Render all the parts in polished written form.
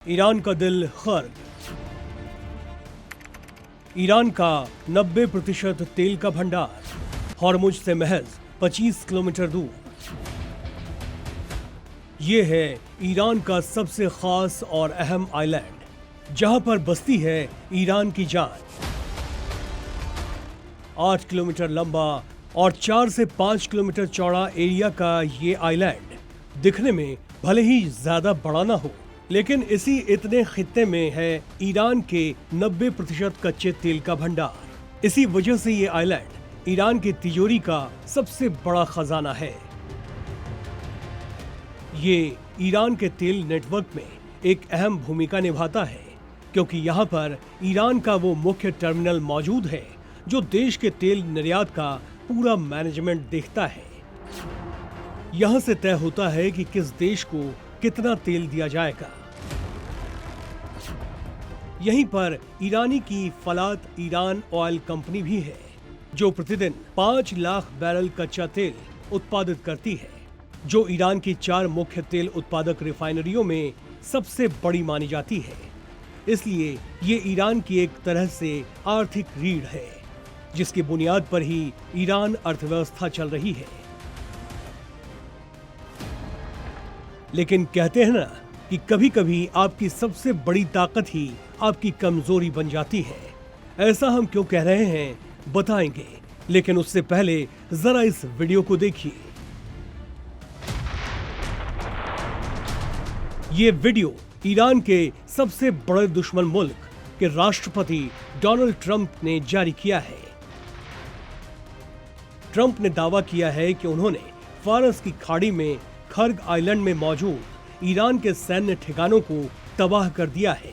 Iran का दिल खर्ग। Iran का 90% तेल का भंडार हॉर्मुज से महज 25 किलोमीटर दूर। ये है ईरान का सबसे खास और अहम आइलैंड, जहां पर बसती है ईरान की जान। 8 किलोमीटर लंबा और 4 से 5 किलोमीटर चौड़ा एरिया का ये आइलैंड दिखने में भले ही ज्यादा बड़ा ना हो, लेकिन इसी इतने खित्ते में है ईरान के 90% कच्चे तेल का भंडार। इसी वजह से ये आइलैंड ईरान की तिजोरी का सबसे बड़ा खजाना है। ये ईरान के तेल नेटवर्क में एक अहम भूमिका निभाता है, क्योंकि यहाँ पर ईरान का वो मुख्य टर्मिनल मौजूद है जो देश के तेल निर्यात का पूरा मैनेजमेंट देखता है। यहाँ से तय होता है कि किस देश को कितना तेल दिया जाएगा। यहीं पर ईरानी की फलात ईरान ऑयल कंपनी भी है, जो प्रतिदिन 5 लाख बैरल कच्चा तेल उत्पादित करती है, जो ईरान की 4 मुख्य तेल उत्पादक रिफाइनरियों में सबसे बड़ी मानी जाती है। इसलिए ये ईरान की एक तरह से आर्थिक रीढ़ है, जिसकी बुनियाद पर ही ईरान अर्थव्यवस्था चल रही है। लेकिन कहते हैं ना कि कभी कभी आपकी सबसे बड़ी ताकत ही आपकी कमजोरी बन जाती है। ऐसा हम क्यों कह रहे हैं बताएंगे, लेकिन उससे पहले जरा इस वीडियो को देखिए। ये वीडियो ईरान के सबसे बड़े दुश्मन मुल्क के राष्ट्रपति डोनाल्ड ट्रंप ने जारी किया है। ट्रंप ने दावा किया है कि उन्होंने फारस की खाड़ी में खर्ग आइलैंड में मौजूद ईरान के सैन्य ठिकानों को तबाह कर दिया है।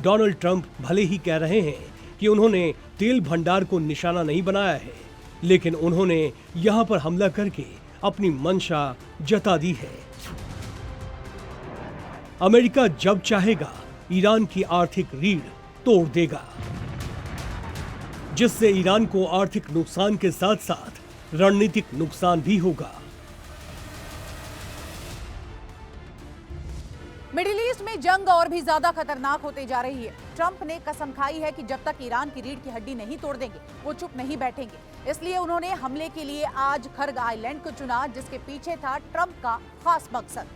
डोनाल्ड ट्रंप भले ही कह रहे हैं कि उन्होंने तेल भंडार को निशाना नहीं बनाया है, लेकिन उन्होंने यहां पर हमला करके अपनी मंशा जता दी है। अमेरिका जब चाहेगा ईरान की आर्थिक रीढ़ तोड़ देगा, जिससे ईरान को आर्थिक नुकसान के साथ साथ रणनीतिक नुकसान भी होगा। मिडिल ईस्ट में जंग और भी ज्यादा खतरनाक होते जा रही है। ट्रंप ने कसम खाई है कि जब तक ईरान की रीढ़ की हड्डी नहीं तोड़ देंगे वो चुप नहीं बैठेंगे। इसलिए उन्होंने हमले के लिए आज खर्ग आइलैंड को चुना, जिसके पीछे था ट्रंप का खास मकसद।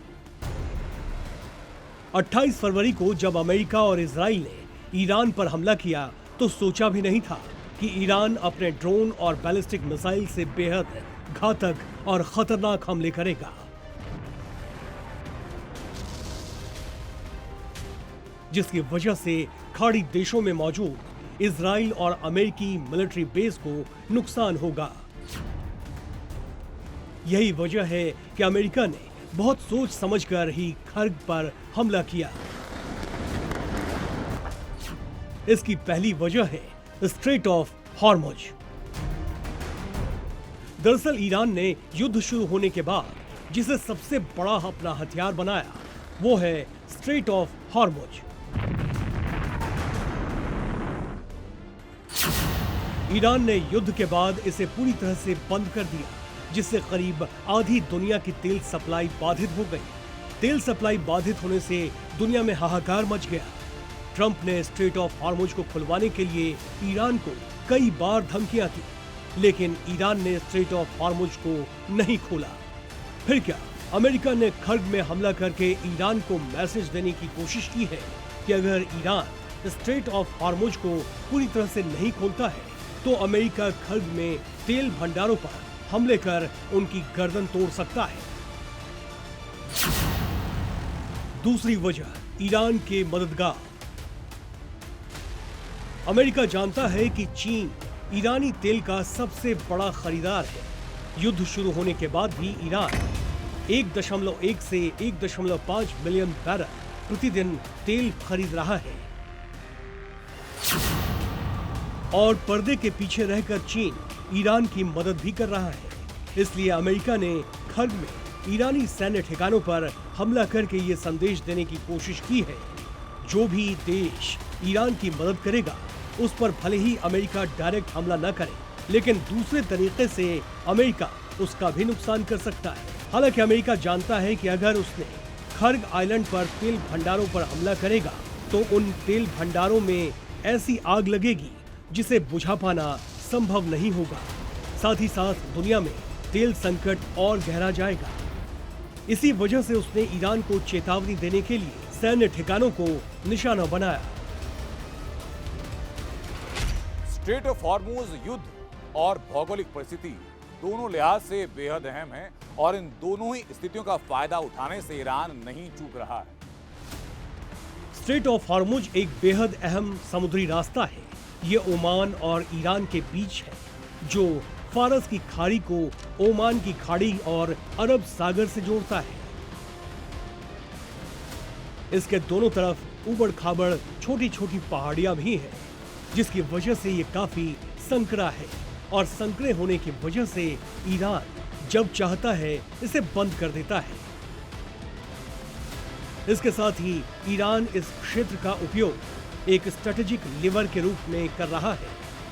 28 फरवरी को जब अमेरिका और इजराइल ने ईरान पर हमला किया तो सोचा भी नहीं था कि ईरान अपने ड्रोन और बैलिस्टिक मिसाइल से बेहद घातक और खतरनाक हमले करेगा, जिसकी वजह से खाड़ी देशों में मौजूद इजराइल और अमेरिकी मिलिट्री बेस को नुकसान होगा। यही वजह है कि अमेरिका ने बहुत सोच समझकर ही खर्ग पर हमला किया। इसकी पहली वजह है स्ट्रेट ऑफ हॉर्मुज। दरअसल ईरान ने युद्ध शुरू होने के बाद जिसे सबसे बड़ा अपना हथियार बनाया वो है स्ट्रेट ऑफ हॉर्मुज। ईरान ने युद्ध के बाद इसे पूरी तरह से बंद कर दिया, जिससे करीब आधी दुनिया की तेल सप्लाई बाधित हो गई। तेल सप्लाई बाधित होने से दुनिया में हाहाकार मच गया। ट्रंप ने स्ट्रेट ऑफ हॉर्मुज को खुलवाने के लिए ईरान को कई बार धमकियां दी, लेकिन ईरान ने स्ट्रेट ऑफ हॉर्मुज को नहीं खोला। फिर क्या, अमेरिका ने खर्ग में हमला करके ईरान को मैसेज देने की कोशिश की है कि अगर ईरान स्ट्रेट ऑफ हॉर्मुज को पूरी तरह से नहीं खोलता है तो अमेरिका खर्ग में तेल भंडारों पर हमले कर उनकी गर्दन तोड़ सकता है। दूसरी वजह ईरान के मददगार। अमेरिका जानता है कि चीन ईरानी तेल का सबसे बड़ा खरीदार है। युद्ध शुरू होने के बाद भी ईरान 1.1 से 1.5 मिलियन बैरल प्रतिदिन तेल खरीद रहा है, और पर्दे के पीछे रहकर चीन ईरान की मदद भी कर रहा है। इसलिए अमेरिका ने खर्ग में ईरानी सैन्य ठिकानों पर हमला करके ये संदेश देने की कोशिश की है, जो भी देश ईरान की मदद करेगा उस पर भले ही अमेरिका डायरेक्ट हमला न करे, लेकिन दूसरे तरीके से अमेरिका उसका भी नुकसान कर सकता है। हालांकि अमेरिका जानता है कि अगर उसने खर्ग आइलैंड पर तेल भंडारों पर हमला करेगा तो उन तेल भंडारों में ऐसी आग लगेगी जिसे बुझा पाना संभव नहीं होगा। साथ ही साथ दुनिया में तेल संकट और गहरा जाएगा। इसी वजह से उसने ईरान को चेतावनी देने के लिए सैन्य ठिकानों को निशाना बनाया। स्ट्रेट ऑफ हॉर्मुज युद्ध और भौगोलिक परिस्थिति दोनों लिहाज से बेहद अहम है और इन दोनों ही स्थितियों का फायदा उठाने से ईरान नहीं चूक रहा है। स्ट्रेट ऑफ हॉर्मुज एक बेहद अहम समुद्री रास्ता है। ये ओमान और ईरान के बीच है, जो फारस की खाड़ी को ओमान की खाड़ी और अरब सागर से जोड़ता है। इसके दोनों तरफ उबड़ खाबड़ छोटी छोटी पहाड़ियां भी हैं, जिसकी वजह से ये काफी संकरा है और संकरे होने की वजह से ईरान जब चाहता है इसे बंद कर देता है। इसके साथ ही ईरान इस क्षेत्र का उपयोग एक स्ट्रेटेजिक लीवर के रूप में कर रहा है,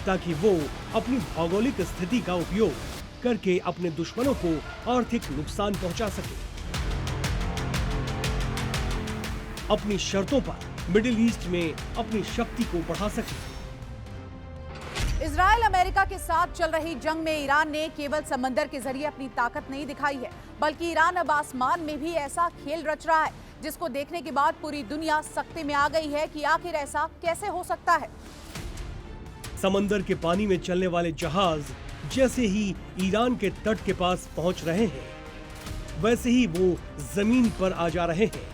ताकि वो अपनी भौगोलिक स्थिति का उपयोग करके अपने दुश्मनों को आर्थिक नुकसान पहुंचा सके। अपनी शर्तों पर मिडिल ईस्ट में अपनी शक्ति को बढ़ा सके। इजराइल अमेरिका के साथ चल रही जंग में ईरान ने केवल समंदर के जरिए अपनी ताकत नहीं दिखाई है, बल्कि ईरान अब आसमान में भी ऐसा खेल रच रहा है जिसको देखने के बाद पूरी दुनिया सकते में आ गई है कि आखिर ऐसा कैसे हो सकता है। समंदर के पानी में चलने वाले जहाज जैसे ही ईरान के तट के पास पहुंच रहे हैं, वैसे ही वो जमीन पर आ जा रहे हैं।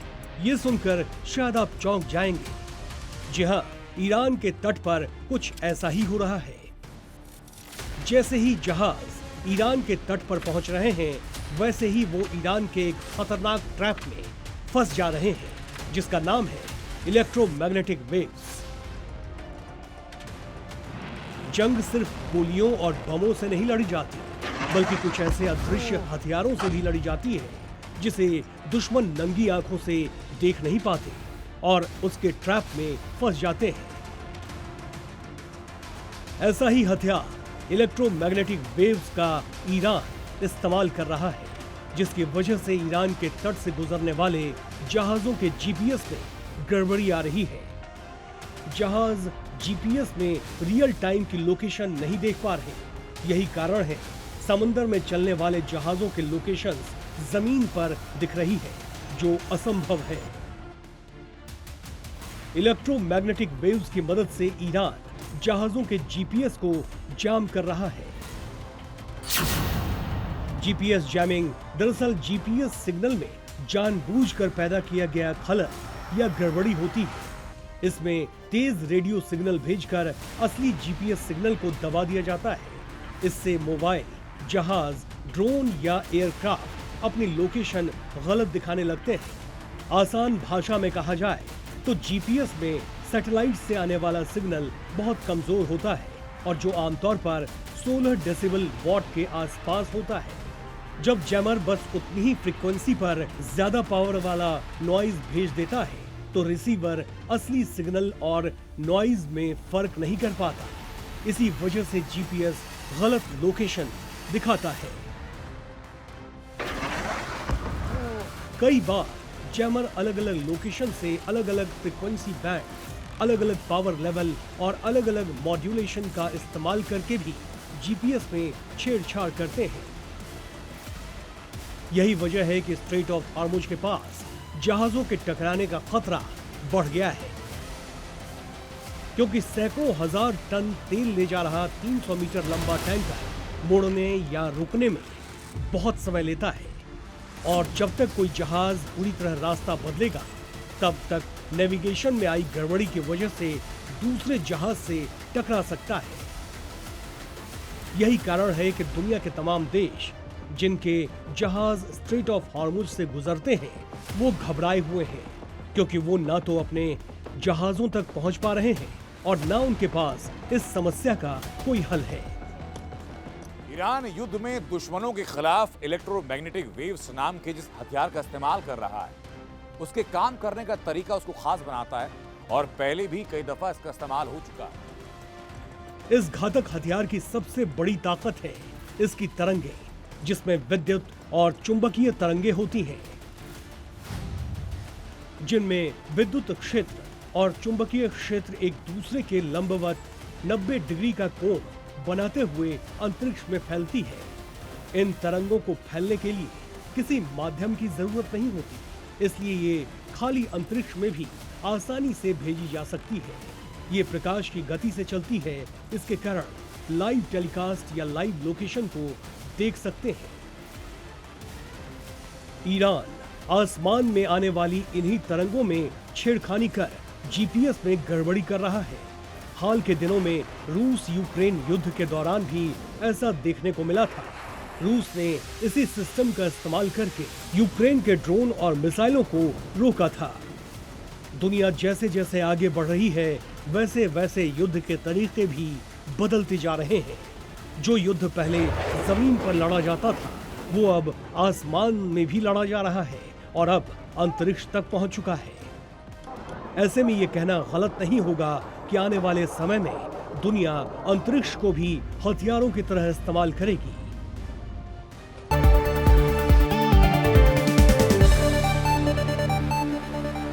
ये सुनकर शायद आप चौंक जाएंगे। जी हाँ, ईरान के तट पर कुछ ऐसा ही हो रहा है। जैसे ही जहाज ईरान के तट पर पहुंच रहे हैं, वैसे ही वो ईरान के एक खतरनाक ट्रैप में फंस जा रहे हैं, जिसका नाम है इलेक्ट्रोमैग्नेटिक वेव्स। जंग सिर्फ गोलियों और बमों से नहीं लड़ी जाती, बल्कि कुछ ऐसे अदृश्य हथियारों से भी लड़ी जाती है जिसे दुश्मन नंगी आंखों से देख नहीं पाते और उसके ट्रैप में फंस जाते हैं। ऐसा ही हथियार इलेक्ट्रोमैग्नेटिक वेव्स का ईरान इस्तेमाल कर रहा है, जिसकी वजह से ईरान के तट से गुजरने वाले जहाजों के जीपीएस में गड़बड़ी आ रही है। जहाज जीपीएस में रियल टाइम की लोकेशन नहीं देख पा रहे। यही कारण है समंदर में चलने वाले जहाजों के लोकेशंस जमीन पर दिख रही है, जो असंभव है। इलेक्ट्रोमैग्नेटिक वेव्स की मदद से ईरान जहाजों के जीपीएस को जाम कर रहा है। जीपीएस जैमिंग दरअसल जीपीएस सिग्नल में जानबूझकर पैदा किया गया खलल या गड़बड़ी होती है। इसमें तेज रेडियो सिग्नल भेजकर असली जीपीएस सिग्नल को दबा दिया जाता है। इससे मोबाइल, जहाज, ड्रोन या एयरक्राफ्ट अपनी लोकेशन गलत दिखाने लगते हैं। आसान भाषा में कहा जाए तो जीपीएस में सैटेलाइट से आने वाला सिग्नल बहुत कमजोर होता है और जो आमतौर पर 16 डेसिबल वॉट के आसपास होता है। जब जैमर बस उतनी ही फ्रीक्वेंसी पर ज्यादा पावर वाला नॉइज भेज देता है तो रिसीवर असली सिग्नल और नॉइज में फर्क नहीं कर पाता। इसी वजह से जीपीएस गलत लोकेशन दिखाता है। कई बार जैमर अलग अलग लोकेशन से अलग अलग फ्रीक्वेंसी बैंड, अलग अलग पावर लेवल और अलग अलग मॉड्यूलेशन का इस्तेमाल करके भी जीपीएस में छेड़छाड़ करते हैं। यही वजह है कि स्ट्रेट ऑफ हॉर्मुज के पास जहाजों के टकराने का खतरा बढ़ गया है, क्योंकि सैकड़ों हजार टन तेल ले जा रहा 300 मीटर लंबा टैंकर मुड़ने या रुकने में बहुत समय लेता है और जब तक कोई जहाज पूरी तरह रास्ता बदलेगा, तब तक नेविगेशन में आई गड़बड़ी की वजह से दूसरे जहाज से टकरा सकता है। यही कारण है कि दुनिया के तमाम देश जिनके जहाज स्ट्रेट ऑफ हॉर्मुज से गुजरते हैं, वो घबराए हुए हैं, क्योंकि वो ना तो अपने जहाजों तक पहुंच पा रहे हैं और ना उनके पास इस समस्या का कोई हल है। ईरान युद्ध में दुश्मनों के खिलाफ इलेक्ट्रोमैग्नेटिक वेव्स नाम के जिस हथियार का इस्तेमाल कर रहा है, उसके काम करने का तरीका उसको खास बनाता है और पहले भी कई दफा इसका इस्तेमाल हो चुका है। इस घातक हथियार की सबसे बड़ी ताकत है इसकी तरंगे, जिसमें विद्युत और चुंबकीय तरंगे होती हैं। जिनमें विद्युत क्षेत्र और चुंबकीय क्षेत्र एक दूसरे के लंबवत 90 डिग्री का कोण बनाते हुए अंतरिक्ष में फैलती है। इन तरंगों को फैलने के लिए किसी माध्यम की जरूरत नहीं होती, इसलिए ये खाली अंतरिक्ष में भी आसानी से भेजी जा सकती है। ये प्रकाश की गति से चलती है, इसके कारण लाइव टेलीकास्ट या लाइव लोकेशन को देख सकते हैं। ईरान आसमान में आने वाली इन्हीं तरंगों में छेड़खानी कर जीपीएस में गड़बड़ी कर रहा है। हाल के दिनों में रूस यूक्रेन युद्ध के दौरान भी ऐसा देखने को मिला था। रूस ने इसी सिस्टम का इस्तेमाल करके यूक्रेन के ड्रोन और मिसाइलों को रोका था। दुनिया जैसे जैसे आगे बढ़ रही है, वैसे वैसे युद्ध के तरीके भी बदलते जा रहे हैं। जो युद्ध पहले जमीन पर लड़ा जाता था, वो अब आसमान में भी लड़ा जा रहा है और अब अंतरिक्ष तक पहुंच चुका है। ऐसे में ये कहना गलत नहीं होगा कि आने वाले समय में दुनिया अंतरिक्ष को भी हथियारों की तरह इस्तेमाल करेगी।